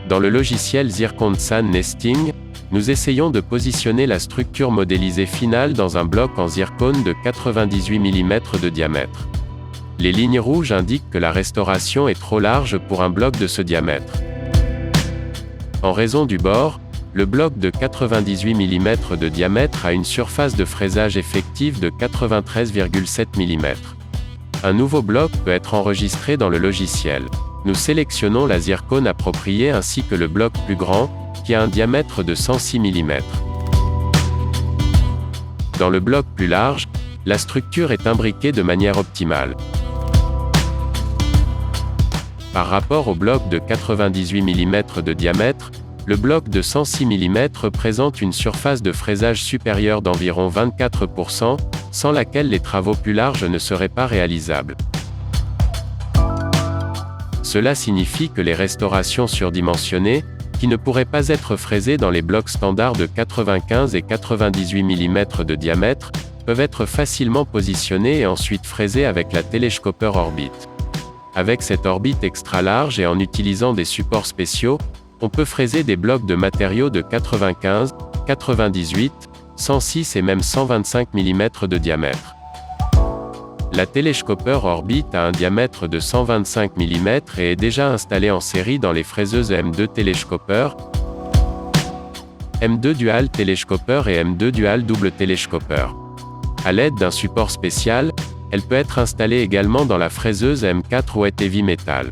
Dans le logiciel Zircon Sand Nesting, nous essayons de positionner la structure modélisée finale dans un bloc en zircone de 98 mm de diamètre. Les lignes rouges indiquent que la restauration est trop large pour un bloc de ce diamètre. En raison du bord, le bloc de 98 mm de diamètre a une surface de fraisage effective de 93,7 mm. Un nouveau bloc peut être enregistré dans le logiciel. Nous sélectionnons la zircone appropriée ainsi que le bloc plus grand, qui a un diamètre de 106 mm. Dans le bloc plus large, la structure est imbriquée de manière optimale. Par rapport au bloc de 98 mm de diamètre, le bloc de 106 mm présente une surface de fraisage supérieure d'environ 24%, sans laquelle les travaux plus larges ne seraient pas réalisables. Cela signifie que les restaurations surdimensionnées, qui ne pourraient pas être fraisées dans les blocs standards de 95 et 98 mm de diamètre, peuvent être facilement positionnées et ensuite fraisées avec la Telescoper Orbit. Avec cette orbite extra large et en utilisant des supports spéciaux, on peut fraiser des blocs de matériaux de 95, 98, 106 et même 125 mm de diamètre. La Telescoper Orbit a un diamètre de 125 mm et est déjà installée en série dans les fraiseuses M2 Telescoper, M2 Dual Telescoper et M2 Dual Double Telescoper. À l'aide d'un support spécial, elle peut être installée également dans la fraiseuse M4 Wet Heavy Metal.